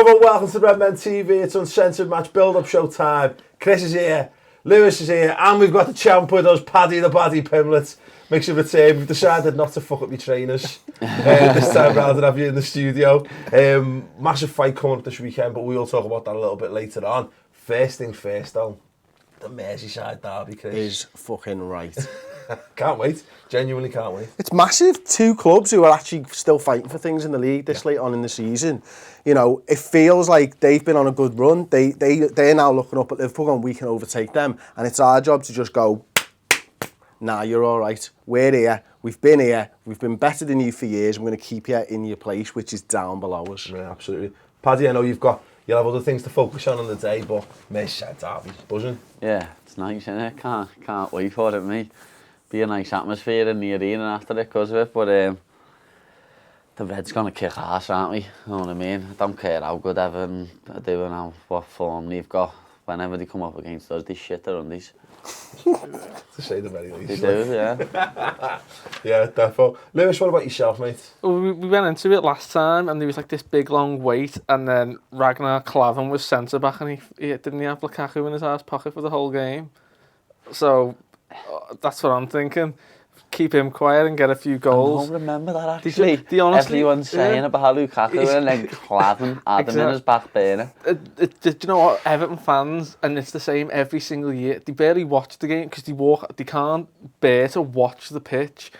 Hello everyone, welcome to Redmen TV. It's Uncensored match build-up show time. Chris is here, Lewis is here, and we've got the champ with us, Paddy The Baddy Pimblett. Makes a return. We've decided not to fuck up your trainers this time rather than have you in the studio. Massive fight coming up this weekend, but we'll talk about that a little bit later on. First things first though, the Merseyside Derby, Chris. Is fucking right. Can't wait. Genuinely can't wait. It's massive. Two clubs who are actually still fighting for things in the league this late on in the season. You know, it feels like they've been on a good run. They're now looking up at Liverpool going, we can overtake them. And it's our job to just go, nah, you're all right. We're here. We've been better than you for years. We're going to keep you in your place, which is down below us. Yeah, absolutely. Paddy, I know you'll have other things to focus on the day, but Merseyside Derby's buzzing. Yeah, it's nice, isn't it? Can't wait for it, mate. Be a nice atmosphere in the arena after it because of it, but the Reds gonna kick ass, aren't we? You know what I mean? I don't care how good Everton are doing, how what form they've got. Whenever they come up against us, they shit their undies. To say the very least. They do, yeah. Yeah, defo. Lewis, what about yourself, mate? Well, we went into it last time and there was like this big long wait, and then Ragnar Klavan was centre back and he didn't have Lukaku in his ass pocket for the whole game. So that's what I'm thinking. Keep him quiet and get a few goals. I don't remember that actually. Honestly, everyone's saying about Lukaku and then Klavan had him in his back burner. Do you know what? Everton fans, and it's the same every single year, they barely watch the game because they can't bear to watch the pitch.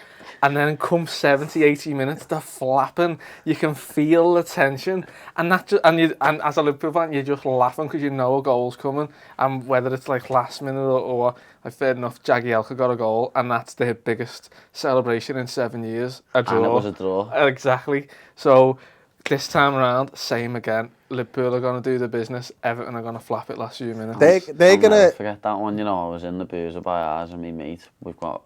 And then come 70, 80 minutes, they're flapping. You can feel the tension. And as a Liverpool fan, you're just laughing because you know a goal's coming. And whether it's like last minute or like fair enough, Jagielka got a goal. And that's their biggest celebration in 7 years. A draw. And it was a draw. Exactly. So this time around, same again. Liverpool are going to do the business. Everton are going to flap it last few minutes. They're going to... forget that one, you know, I was in the boozer by ours and my mate. We've got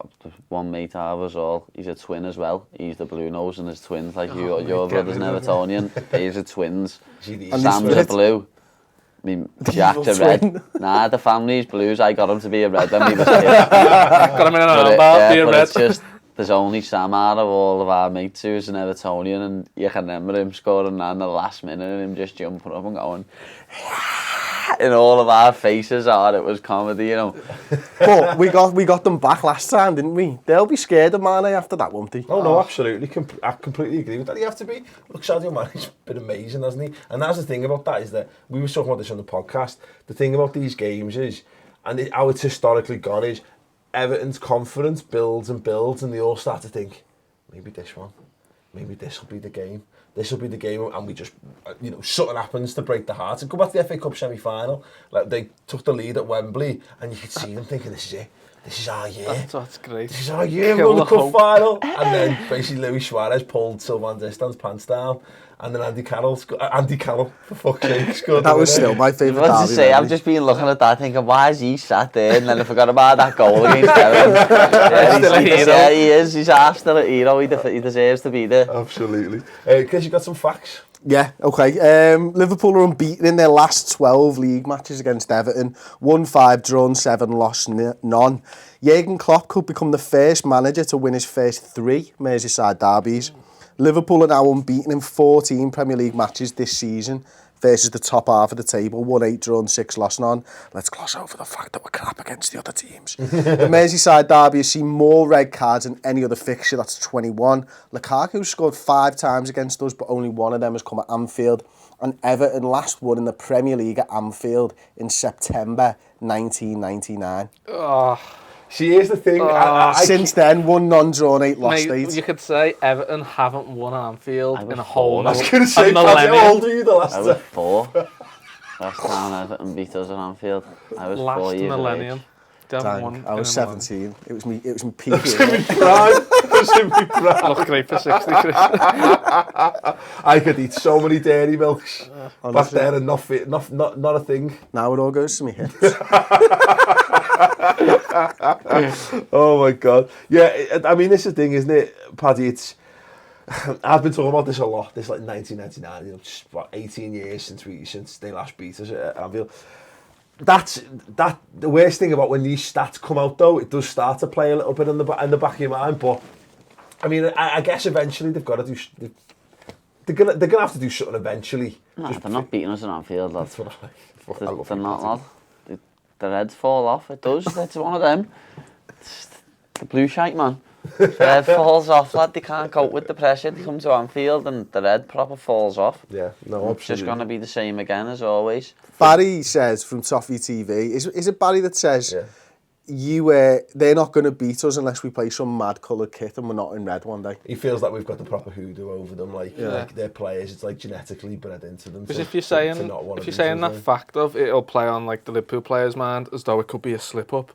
one mate out of us all. He's a twin as well. He's the blue nose and his twins, like your brother's an Evertonian. These are twins. Sam's a blue. Jack's a red. Nah, the family's blues. I got him to be a red when he was a kid. Got him in an armband, be a red. It's just... There's only Sam out of all of our mates who's an Evertonian, and you can remember him scoring that in the last minute and him just jumping up and going in all of our faces. It was comedy, you know. But we got them back last time, didn't we? They'll be scared of Mane after that, won't they? Oh no, absolutely. I completely agree with that. You have to be. Look, Sadio Mane's been amazing, hasn't he? And that's the thing about that, is that we were talking about this on the podcast. The thing about these games is, and how it's historically gone, is Everton's confidence builds and builds, and they all start to think, maybe this one, maybe this will be the game. This will be the game, and we just, you know, something happens to break the heart. And go back to the FA Cup semi-final, like they took the lead at Wembley, and you could see them thinking, this is it. This is our year. That's great. This is our year. We're on the cup final. And then basically Luis Suarez pulled Sylvain Distan's pants down. And then Andy Carroll, for fuck's sake, scored. That was still my favourite derby. To say, I've just been looking at that thinking, why is he sat there? And then I forgot about that goal against Everton. Yeah, he is. He's still a hero. He deserves to be there. Absolutely. Chris, you got some facts? Yeah, okay. Liverpool are unbeaten in their last 12 league matches against Everton. 1-5 drawn, 7 lost, none. Jurgen Klopp could become the first manager to win his first 3 Merseyside derbies. Liverpool are now unbeaten in 14 Premier League matches this season versus the top half of the table. 1-8 drawn, 6 lost, none. Let's gloss over the fact that we're crap against the other teams. The Merseyside derby has seen more red cards than any other fixture, that's 21. Lukaku scored 5 times against us, but only one of them has come at Anfield. And Everton last won in the Premier League at Anfield in September 1999. See, here's the thing. Since then, 1 non-drawn, 8 lost, 8. You could say Everton haven't won Anfield in a whole... I was going to say, Paddy, how old were you the last time? I was 4. Last time Everton beat us at Anfield. I was 4 years millennium. I was 17. It was me peak. It was in me prime. It was in me prime. Look great for 60, Chris. I could eat so many dairy milks back there and not a thing. Now it all goes to me hips. Oh my God. Yeah, I mean, this is the thing, isn't it, Paddy? I've been talking about this a lot. This like 1999, you know, just what, 18 years since they last beat us at Anfield. That's the worst thing about when these stats come out, though. It does start to play a little bit in the back of your mind. But I mean, I guess eventually they've got to do. they're gonna have to do something eventually. No, they're not beating us in Anfield, lad. That's what They're not, lad. The heads fall off, it does. It's one of them. It's the blue shite, man. The head falls off, lad. They can't cope with the pressure. They come to Anfield and the head proper falls off. Yeah, no, It's just going to be the same again, as always. Barry says from Toffee TV, is it Barry that says, they're not going to beat us unless we play some mad coloured kit and we're not in red one day? He feels like we've got the proper hoodoo over them, like their players, it's like genetically bred into them. Because if you're saying that fact of it'll play on like the Liverpool players' mind as though it could be a slip up,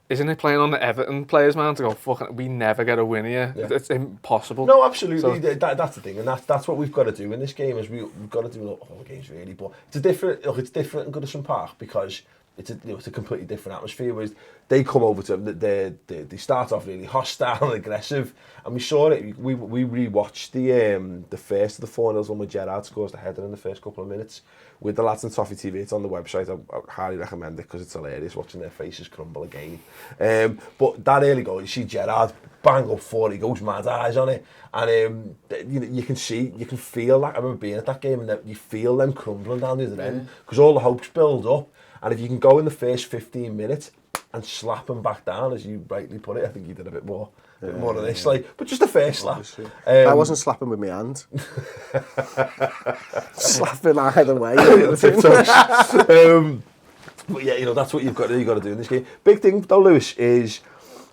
isn't it playing on the Everton players' mind to go, fuck it, we never get a win here? Yeah. It's impossible. No, absolutely. So, that's the thing, and that's what we've got to do in this game. Is we've got to do all the games really, but it's different in Goodison Park because it's a completely different atmosphere. Whereas they come over to they start off really hostile and aggressive, and we saw it. We rewatched the first of the 4-0 one where Gerrard scores the header in the first couple of minutes with the lads on Toffee TV. It's on the website. I highly recommend it because it's hilarious watching their faces crumble again. But that early goal, you see Gerrard bang up for it, he goes mad, eyes on it, and you can feel that. I remember being at that game, and you feel them crumbling down the other end because all the hopes build up. And if you can go in the first 15 minutes and slap them back down, as you rightly put it, I think you did a bit more than this, but just the first slap. I wasn't slapping with my hand. Slapping either way. But yeah, that's what you've got to do in this game. Big thing though, Lewis, is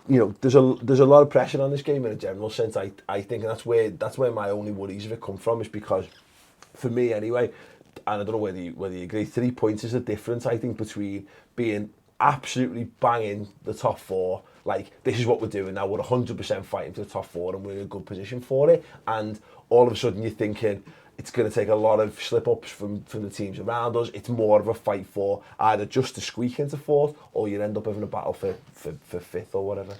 there's a lot of pressure on this game in a general sense. I think, and that's where my only worries of it come from, is because for me anyway. And I don't know whether you agree, 3 points is the difference, I think, between being absolutely banging the top 4, like, this is what we're doing now, we're 100% fighting for the top 4 and we're in a good position for it, and all of a sudden you're thinking it's going to take a lot of slip-ups from the teams around us. It's more of a fight for either just to squeak into 4th, or you end up having a battle for 5th or whatever.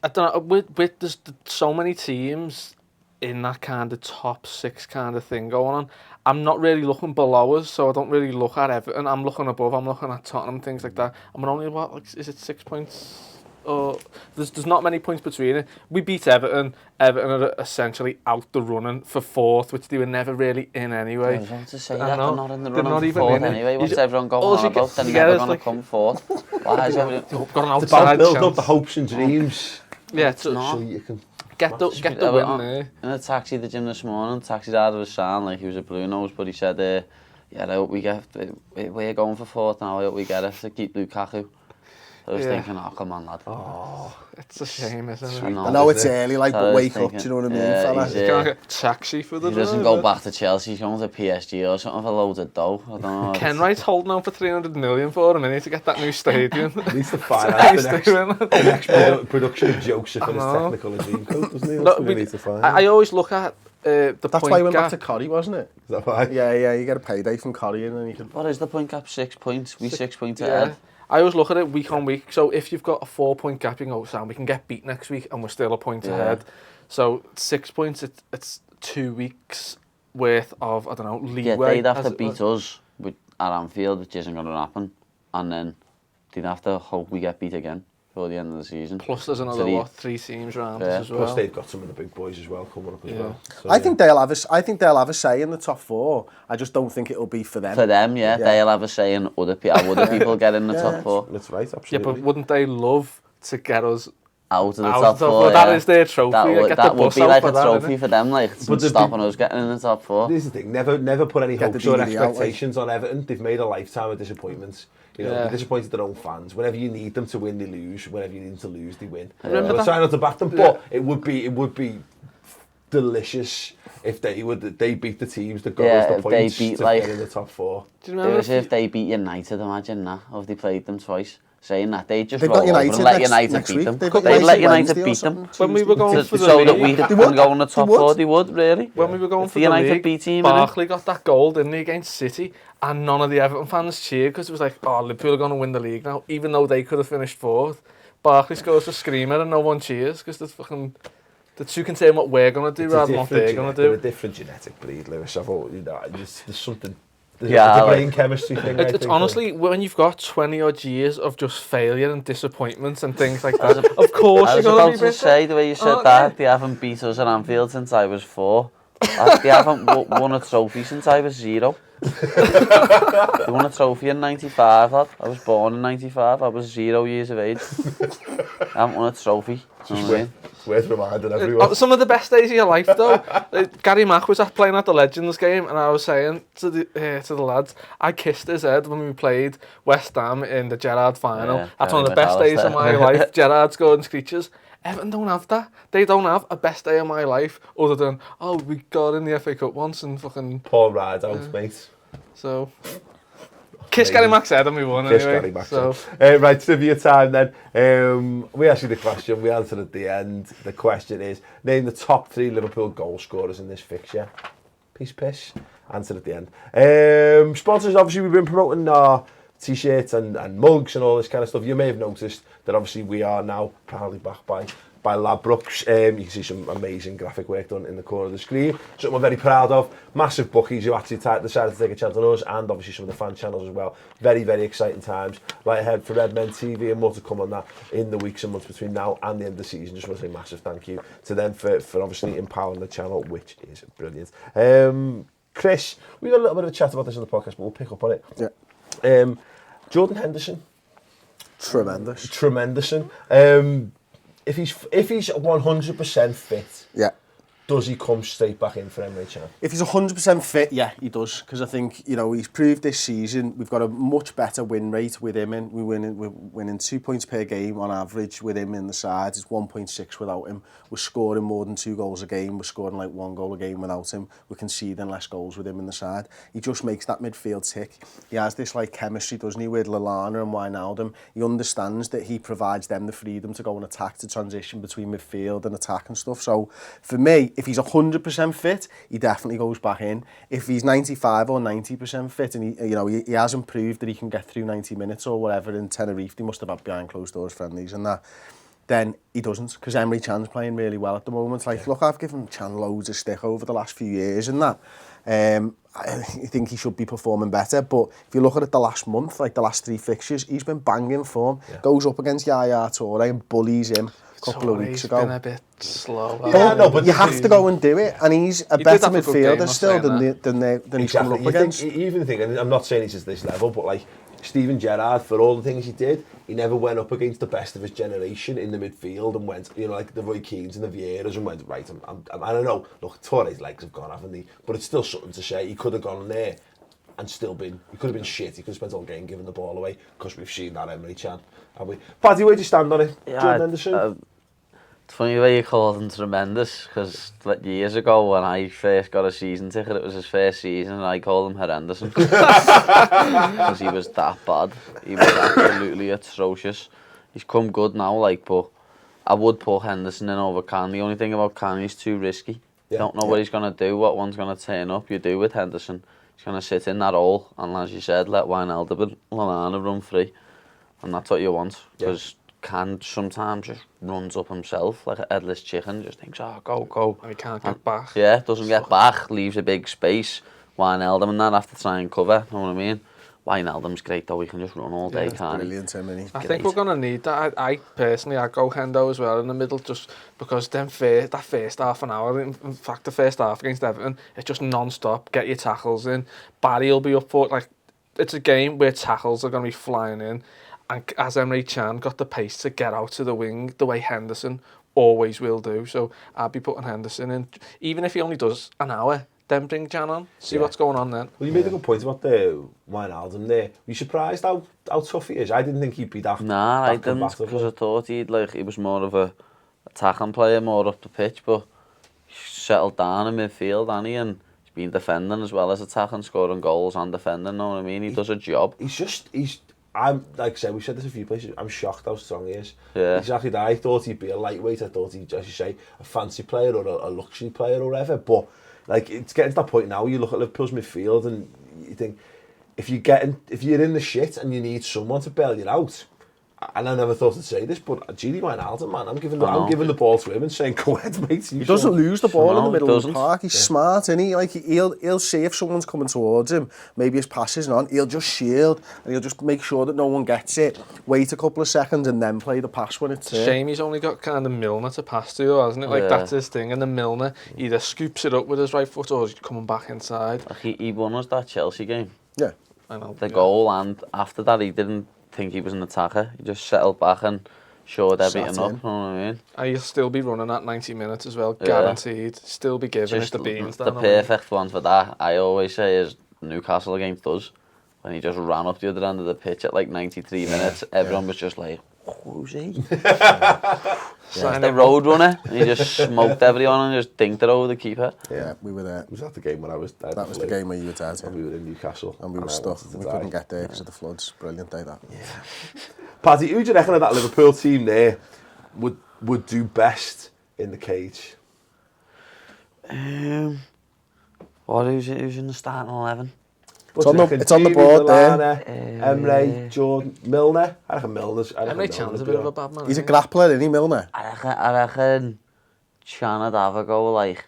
I don't know, with there's so many teams in that kind of top 6 kind of thing going on, I'm not really looking below us, so I don't really look at Everton. I'm looking above, I'm looking at Tottenham, things like that. And we're only, is it 6 points? Or there's not many points between it. We beat Everton. Everton are essentially out the running for 4th, which they were never really in anyway. I was about to say that, they're not in the running not for even 4th in anyway. What's everyone going on about? They're never going to come 4th. Why is everyone... It's about build up the hopes and dreams. Yeah, so you can... Get the win there. In a taxi at the gym this morning, taxi's out of his sound like he was a blue nose, but he said, I hope we get, we're going for 4th now, I hope we get it to keep Lukaku. I was thinking, oh, come on, lad. Oh, it's a shame, isn't it? I know it's early, like, but wake up, do you know what I mean, fella? He's going to get taxi for the He doesn't go back to Chelsea, he's going to PSG or something for loads of dough. I don't know. Ken Wright's holding out for 300 million for him, and he needs to get that new stadium. He needs to finance the next production of Joseph and his technical dream coat, doesn't he? That's what he needs to find. I always look at the That's point why he went gap. back to Corrie, wasn't it? Is that why? Yeah, you get a payday from Corrie and then you can... What is the point gap? 6 points? We 6 points ahead. I always look at it week on week. So if you've got a 4-point gap, you can go, Sam, we can get beat next week and we're still a point ahead. So 6 points, it's 2 weeks worth of, I don't know, leeway. Yeah, they'd have to beat us at Anfield, which isn't going to happen. And then they'd have to hope we get beat again before the end of the season. Plus there's another, 3 teams around us as well. Plus they've got some of the big boys as well coming up as well. So, I think they'll have a say in the top 4. I just don't think it'll be for them. For them, yeah. They'll have a say in other people get in the top 4. That's right, absolutely. Yeah, but wouldn't they love to get us out of the top 4? That is their trophy. That would be like a trophy for them, like stopping us getting in the top 4. This is the thing, never put any hopes or expectations on Everton. They've made a lifetime of disappointments. They're disappointed their own fans. Whenever you need them to win, they lose. Whenever you need them to lose, they win. I'm trying not to back them, but it would be delicious if they beat the teams that got us the points to get in the top 4. Do you remember if they beat United? Imagine that, or if they played them twice. Saying that they just They've roll got United over and let United next beat week. them. They'd Let United beat them. When we were going for the so league, that we can go in the top 4, they would, really. When we were going for the United league, B team, Barkley got that goal, didn't he, against City, and none of the Everton fans cheered because it was like, oh, Liverpool are going to win the league now, even though they could have finished 4th. Barkley scores a screamer and no one cheers because the two can say what we're going to do rather than what they're going to do. They're a different genetic breed, Lewis. I've always, there's something... The brain chemistry thing. It's honestly, when you've got 20 odd years of just failure and disappointments and things like that, of course you're going to be I was about to say, the way you said they haven't beat us at Anfield since I was 4. They haven't won a trophy since I was 0. They won a trophy in 95, lad. I was born in 95. I was 0 years of age. I haven't won a trophy. It's worth reminding everyone. Some of the best days of your life, though. Gary Mack was playing at the Legends game, and I was saying to the lads, I kissed his head when we played West Ham in the Gerrard final. Yeah, That's one of the best days of my life. Gerrard scored and screeches. Everton don't have that. They don't have a best day of my life other than, oh, we got in the FA Cup once and fucking... Poor ride out, mate. So... Kiss Gary Mack's head and we won Kiss anyway. Gary Mack's so. Right, trivia time then. We asked you the question, we answered at the end. The question is, name the top 3 Liverpool goal scorers in this fixture. Piss. Answered at the end. Sponsors, obviously we've been promoting our t-shirts and mugs and all this kind of stuff. You may have noticed that obviously we are now proudly backed by Ladbrokes. You can see some amazing graphic work done in the corner of the screen. Something we're very proud of. Massive bookies who actually decided to take a chance on us, and obviously some of the fan channels as well. Very, very exciting times. Right ahead for Redmen TV, and more to come on that in the weeks and months between now and the end of the season. Just want to say massive thank you to them for obviously empowering the channel, which is brilliant. Chris, we got a little bit of a chat about this on the podcast, but we'll pick up on it. Yeah. Jordan Henderson. Tremendous. If he's 100% fit, Yeah. does he come straight back in for Emre Can? If he's 100% fit, yeah, he does. Because I think, he's proved this season we've got a much better win rate with him in. We're winning 2 points per game on average with him in the side. It's 1.6 without him. We're scoring more than 2 goals a game. We're scoring like 1 goal a game without him. We're conceding less goals with him in the side. He just makes that midfield tick. He has this like chemistry, doesn't he, with Lallana and Wijnaldum. He understands that he provides them the freedom to go and attack, to transition between midfield and attack and stuff. So for me, if he's 100% fit, he definitely goes back in. If he's 95 or 90% fit, and he hasn't proved that he can get through 90 minutes or whatever in Tenerife, they must have had behind closed doors friendlies and that, then he doesn't, because Emre Can's playing really well at the moment. Look, I've given Can loads of stick over the last few years and that. I think he should be performing better, but if you look at it the last month, like the last 3 fixtures, he's been banging form. Yeah. Goes up against Yaya Toure and bullies him a couple of weeks ago. He's been a bit slow. But you have to go and do it, and he's a better midfielder still than he's coming up against. Even think, and I'm not saying he's at this level, but like Steven Gerrard, for all the things he did, he never went up against the best of his generation in the midfield and went, like the Roy Keanes and the Vieiras, and went, right, I don't know, look, Toure's legs have gone, haven't they? But it's still something to say. He could have gone there and still been, he could have been shit. He could have spent all game giving the ball away, because we've seen that Emre Can, have we? Paddy, where do you stand on it? Yeah, Jordan Henderson? It's funny the way you called him tremendous, because years ago when I first got a season ticket, it was his first season, and I called him horrendous. Because he was that bad. He was absolutely atrocious. He's come good now, but I would put Henderson in over Can. The only thing about Can, he's too risky. You don't know what he's going to do, what one's going to turn up. You do with Henderson. He's going to sit in that hole, and as you said, let Wijnaldum and Lallana run free. And that's what you want, because Can sometimes just runs up himself like a headless chicken, just thinks, go. And he can't get back. Yeah, doesn't get back, leaves a big space. Wijnaldum and that have to try and cover, you know what I mean? Wijnaldum's great though, he can just run all day, can't he? Brilliant, I think we're going to need that. I personally, I'd go Hendo as well in the middle, just because that first half an hour, in fact the first half against Everton, it's just non-stop, get your tackles in. Barry will be up for it, it's a game where tackles are going to be flying in. And as Emre Can got the pace to get out to the wing the way Henderson always will do. So I'd be putting Henderson in. Even if he only does an hour, then bring Can on. See what's going on then. Well, you made a good point about the Wijnaldum there. Were you surprised how tough he is? I didn't think he'd be that. Nah, I didn't, because I thought he was more of a attacking player, more up the pitch, but he's settled down in midfield, hasn't he? And he's been defending as well as attacking, scoring goals and defending, know what I mean? He does a job. I'm, like I said, we've said this a few places, I'm shocked how strong he is. Yeah. Exactly that. I thought he'd be a lightweight, I thought he'd, as you say, a fancy player or a luxury player or whatever, but it's getting to that point now, you look at Liverpool's midfield and you think, if you're in the shit and you need someone to bail you out, and I never thought to say this, but Gini Wijnaldum, man, I'm giving the ball to him and saying, go ahead, mate. He doesn't lose the ball in the middle of the park. He's smart, isn't he? Like, he'll see if someone's coming towards him, maybe his pass isn't on, he'll just shield, and he'll just make sure that no one gets it, wait a couple of seconds, and then play the pass when it's there. Shame he's only got kind of Milner to pass to, hasn't it? Like, that's his thing, and the Milner either scoops it up with his right foot or he's coming back inside. Like he won us that Chelsea game. Yeah. I know. The goal, and after that he didn't think he was an attacker. He just settled back and showed everything up, you know what I mean? And he'll still be running at 90 minutes as well, guaranteed. Still be giving it the beans. The perfect one for that, I always say, is Newcastle against us. When he just ran up the other end of the pitch at like 93 minutes, everyone was just like, who's he? It's the road runner. And he just smoked everyone and just dinked it over the keeper. Yeah, we were there. Was that the game when I was there? That was the game where you were dead. We were in Newcastle. And we were stuck. We couldn't get there because of the floods. Brilliant day, that. Yeah. Paddy, who do you reckon of that Liverpool team there would do best in the cage? Who's in the starting 11? It's on the board there. Emre, Jordan, Milner. I reckon Milner's. Emre Can's a bit of a bad man. He's a grappler, isn't he, Milner? I reckon Chan'd have a go, like.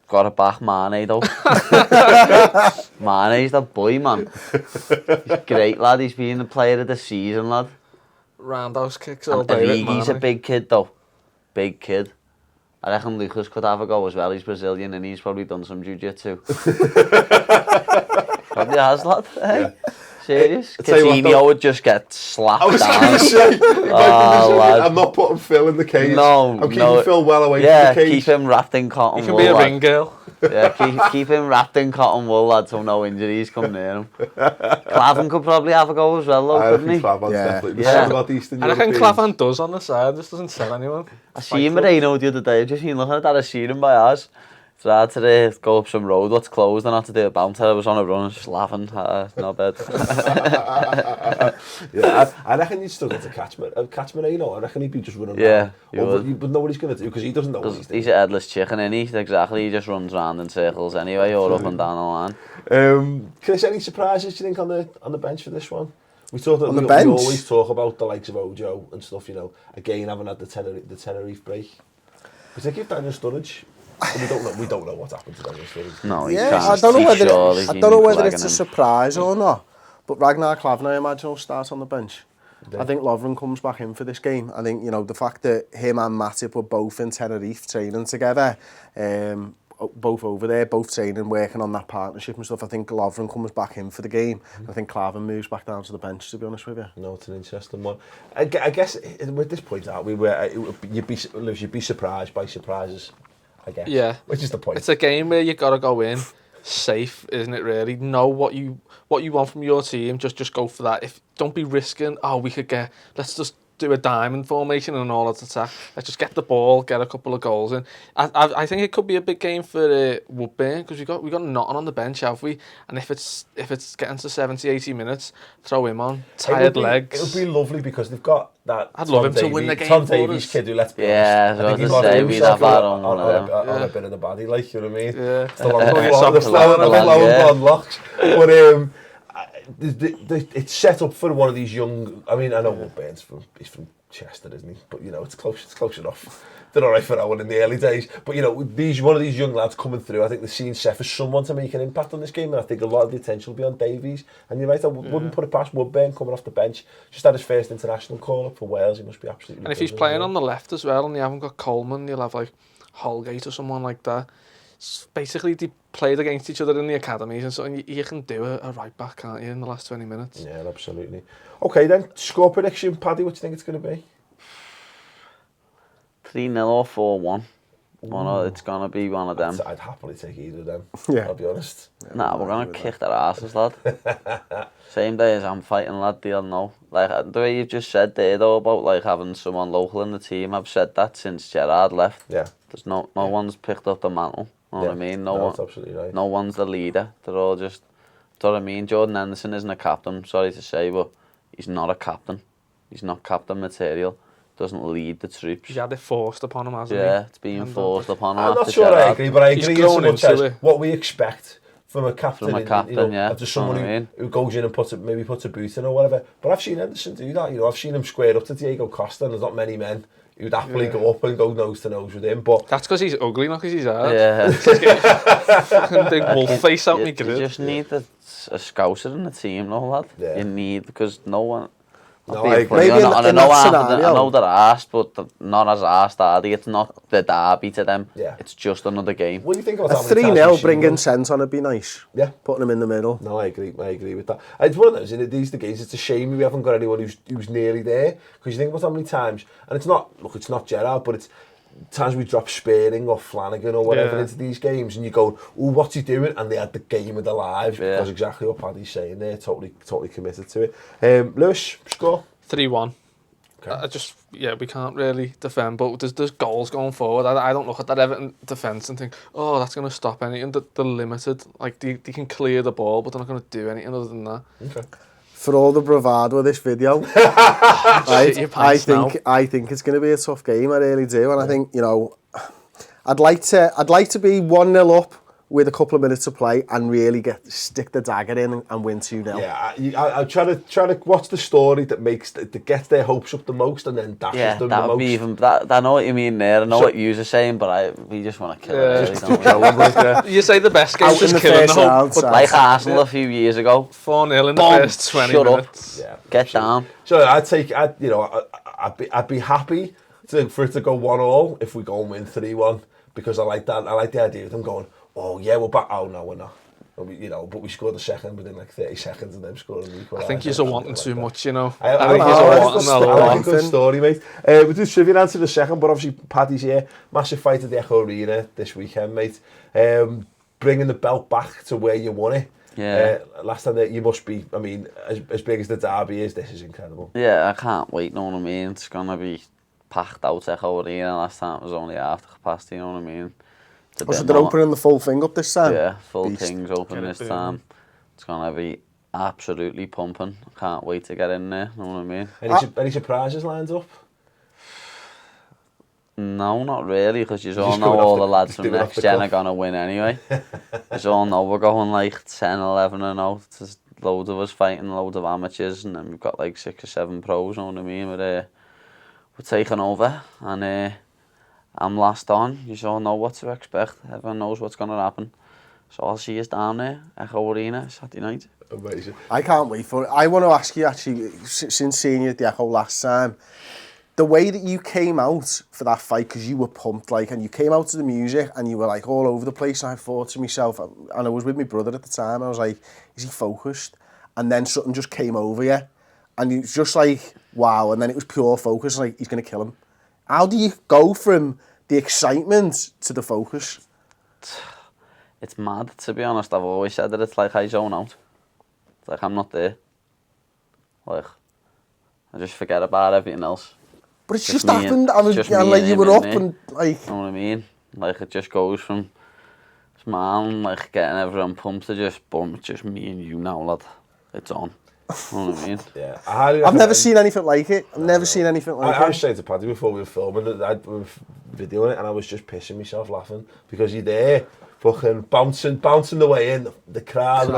Got a back Mane though. Mane's the boy, man. He's great, lad. He's been the player of the season, lad. Roundhouse kicks all day. He's a big kid though. Big kid. I reckon Lucas could have a go as well. He's Brazilian and he's probably done some jiu-jitsu. Probably has, lad. Hey? Yeah. Serious? Coutinho would just get slapped down. I was going to say, I'm not putting Phil in the cage. No, I'm keeping Phil well away from the cage. Keep him wrapped in cotton wool. He can be a ring girl. Yeah, keep him wrapped in cotton wool, lad, so no injuries come near him. Klavan could probably have a go as well, though, couldn't he? Klavan's definitely. I reckon Klavan does on the side, just doesn't sell anyone. I seen Moreno the other day, just seen looking at that, I seen him by ours. Tried to go up some road that's closed and had to do a bouncer. I was on a run and just laughing. Not bad. Yeah, I reckon he'd struggle to catch Moreno. I reckon he'd be just running around. But know what he's going to do because he doesn't know what he's doing. He's a headless chicken, isn't he? Exactly. He just runs around in circles anyway, or up and down the line. Chris, any surprises do you think on the bench for this one? We always talk about the likes of Ojo and stuff, you know. Again, having had the Tenerife break. But they give Daniel Sturridge. We don't know what's happened to Daniel Sturridge. No, I don't know whether it's a surprise or not. But Ragnar Klavan, I imagine, will start on the bench. I think Lovren comes back in for this game. I think, you know, the fact that him and Matip were both in Tenerife training together, both over there, both training, working on that partnership and stuff. I think Lovren comes back in for the game. I think Klavan moves back down to the bench, to be honest with you. No, it's an interesting one. I guess with this point out, you'd be surprised by surprises, I guess. Yeah. Which is the point. It's a game where you've got to go in safe, isn't it, really? Know what you want from your team, just go for that. Don't be risking, let's just do a diamond formation and all that attack. Let's just get the ball, get a couple of goals in. I think it could be a big game for Woodburn because we got nothing on the bench, have we? And if it's getting to 70, 80 minutes, throw him on. Tired legs. It would be lovely because they've got that. I'd love him to win the game. Tom Davies kid who let's be honest. Yeah, I was going to say we'd have that on a bit of the body, like, you know what I mean? Yeah. It's the long locks. But it's set up for one of these young. I mean, I know Woodburn's he's from Chester, isn't he? But you know, it's close enough. They're all right for Owen in the early days. But you know, one of these young lads coming through, I think the scene set for someone to make an impact on this game, and I think a lot of the attention will be on Davies. And you're right, I wouldn't put it past Woodburn coming off the bench. Just had his first international call up for Wales. He must be absolutely. And if he's playing on the left as well, and you haven't got Coleman, you'll have like Holgate or someone like that. Basically, they played against each other in the academies and so you can do a right back, can't you, in the last 20 minutes? Yeah, absolutely. Okay then, score prediction, Paddy, what do you think it's going to be? 3-0 or 4-1. It's going to be one of them. I'd happily take either of them, yeah. I'll be honest. We're going to kick their asses, lad. Same day as I'm fighting, lad, they'll know. Like, the way you've just said there, though, about like having someone local in the team, I've said that since Gerrard left. Yeah. There's no one's picked up the mantle. You know what I mean? That's absolutely right. No one's the leader. They're all just... Do you know what I mean? Jordan Henderson isn't a captain, sorry to say, but he's not a captain. He's not captain material. Doesn't lead the troops. He's had it forced upon him, hasn't he? Yeah, it's been forced upon him. I'm not sure I agree, but I agree as much as what we expect from a captain, yeah. to someone who goes in and puts a boot in or whatever. But I've seen Henderson do that. I've seen him square up to Diego Costa, and there's not many men who'd happily go up and go nose to nose with him. But that's because he's ugly, not because he's hard. Yeah. Fucking big wolf face out me grid. You just need a scouser in the team, no lad. Yeah. You need, because no one. No, I agree. Maybe in that scenario. I know they're arsed, but they're not as arsed, are they? It's not the derby to them. Yeah. It's just another game. What do you think about that? A 3-0 bringing sense on would be nice. Yeah. Putting them in the middle. No, I agree with that. It's one of those, these the games, it's a shame we haven't got anyone who's nearly there. Because you think about how many times, and it's not Gerrard, but it's times we drop Spearing or Flanagan or whatever into these games, and you go, "Oh, what's he doing?" And they had the game of their lives, because exactly what Paddy's saying there, totally committed to it. Lewis, score? 3-1. Okay. We can't really defend, but there's goals going forward. I don't look at that Everton defence and think, oh, that's going to stop anything. They're limited. Like, they can clear the ball, but they're not going to do anything other than that. Okay. For all the bravado of this video, I think it's going to be a tough game. I really do, and I think I'd like to be 1-0 up with a couple of minutes to play and really stick the dagger in and win 2-0. Yeah, I try to watch the story that gets their hopes up the most and then dashes them the most. That would be even. I know what you mean there. I know what you're saying, but we just want to kill it. Really, you say the best game is killing the hope, but like Arsenal a few years ago, 4-0 in the first 20 minutes. Yeah, get down. So I'd be happy for it to go 1-1 if we go and win 3-1, because I like that. I like the idea of them going, oh yeah, we're back. Oh no, we're not. But we scored the second within like 30 seconds and them scoring the equaliser. I think you're wanting too much, I think you're wanting a good story, mate. We'll do trivia answer in a second, but obviously Paddy's here. Massive fight at the Echo Arena this weekend, mate. Bringing the belt back to where you won it. Yeah. Last time you must be, I mean, as big as the derby is, this is incredible. Yeah, I can't wait, know what I mean? It's going to be packed out Echo Arena. Last time it was only half the capacity, you know what I mean? So they're opening the full thing up this time? Yeah, full thing's open this time. It's going to be absolutely pumping. I can't wait to get in there, you know what I mean? Any surprises lined up? No, not really, because you all know all the lads from next gen are going to win anyway. You all know we're going like 10, 11 and out. There's loads of us fighting, loads of amateurs, and then we've got like 6 or 7 pros, you know what I mean? We're taking over, and I'm last on. You all know what to expect. Everyone knows what's going to happen. So I'll see you down there, Echo Arena, Saturday night. Amazing. I can't wait for it. I want to ask you, actually, since seeing you at the Echo last time, the way that you came out for that fight, because you were pumped, like, and you came out to the music and you were like all over the place, and I thought to myself, and I was with my brother at the time, I was like, is he focused? And then something just came over you, and it was just like, wow, and then it was pure focus, like, he's going to kill him. How do you go from the excitement to the focus? It's mad, to be honest. I've always said that it's like I zone out. It's like I'm not there. Like, I just forget about everything else. But it's just happened, and like you were up and like... You know what I mean? Like, it just goes from man, like, getting everyone pumped to just, boom, it's just me and you now, lad. It's on. You know what I mean? Yeah. I've never seen anything like it. I've never seen anything like it. I was saying to Paddy before we were filming, we were videoing it, and I was just pissing myself laughing, because you're there, fucking bouncing the way in, the crowd.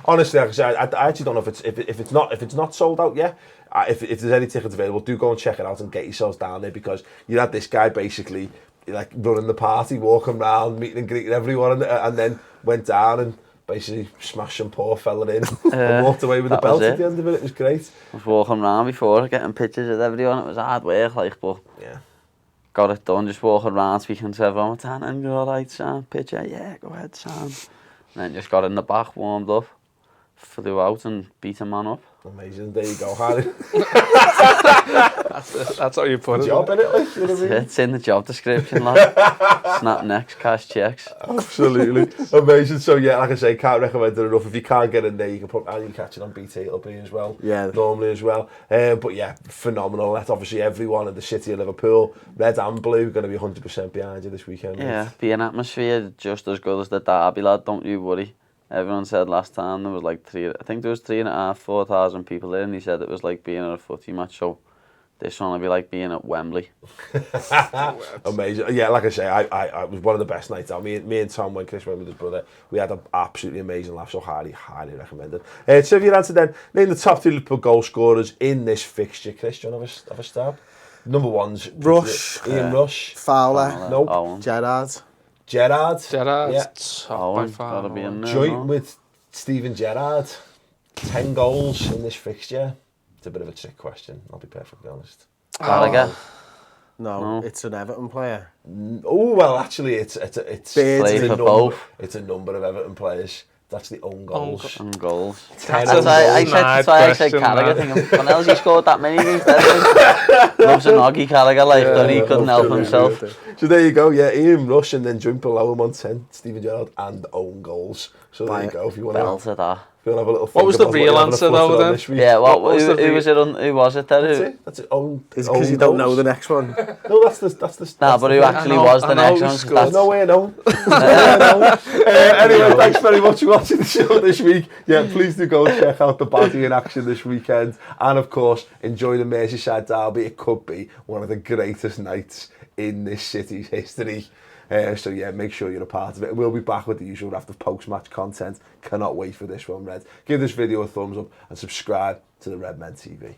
Honestly, like I said, I actually don't know if it's not sold out yet. If there's any tickets available, do go and check it out and get yourselves down there, because you had this guy basically like running the party, walking around, meeting and greeting everyone, and then went down and basically smashed some poor fella in and walked away with the belt at the end of it. It was great. I was walking around before, getting pictures of everyone. It was hard work, like, but yeah, got it done. Just walking around, speaking to everyone. And you're all right, Sam? Picture? Yeah, go ahead, Sam. And then just got in the back, warmed up, flew out and beat a man up. Amazing. There you go, Harry. That's how you put it. Job in it, like, you know what I mean? It's in the job description, lad. Snap necks, cash checks. Absolutely. Amazing. So yeah, like I say, can't recommend it enough. If you can't get in there, you can catch it on BT, it'll be as well. Yeah. Normally as well. But yeah, phenomenal. That's obviously everyone in the city of Liverpool, red and blue, going to be 100% behind you this weekend. Yeah, be an atmosphere just as good as the derby, lad, don't you worry. Everyone said last time there was like 3,500, 4,000 people there, and he said it was like being at a footy match, so This one will be like being at Wembley. Amazing. Yeah, like I say, I it was one of the best nights out. Me and Tom, when Chris went with his brother, we had an absolutely amazing laugh, so highly recommended. So if you answer then, name the top 2 Liverpool goal scorers in this fixture. Chris, do you want to have a stab? Number 1's Rush. Ian Rush. Fowler. Nope. Owen. Gerrard. Gerrard. Gerrard. Yeah. Top by far. Gotta be in there. Joint no? with Steven Gerrard. 10 goals in this fixture. It's a bit of a trick question, I'll be perfectly honest. Gallagher. No, it's an Everton player. Oh, well, actually, it's Played for both. It's a number of Everton players. That's the own goals. And goals. Ten That's own I goals. said Gallagher, thinking, when else he scored that many against Everton? Loves a noggy Gallagher, like, that he couldn't help himself. So there you go, yeah, Ian Rush and then joint below him on 10, Steven Gerrard and own goals. So there you go, if you want Belter that. to have a little think What was the about real you're having a answer, footer though, on then? this week. Yeah, What was the who was it there? That's it, own. It's because you don't know the next one. No, that's the. Nah, but who actually was the next one? 'Cause There's that's- no way I know. Anyway, thanks very much for watching the show this week. Yeah, please do go and check out the Baddy in action this weekend. And of course, enjoy the Merseyside Derby. It could be one of the greatest nights in this city's history. So yeah, make sure you're a part of it. We'll be back with the usual raft of post-match content. Cannot wait for this one, Red. Give this video a thumbs up and subscribe to the Redmen TV.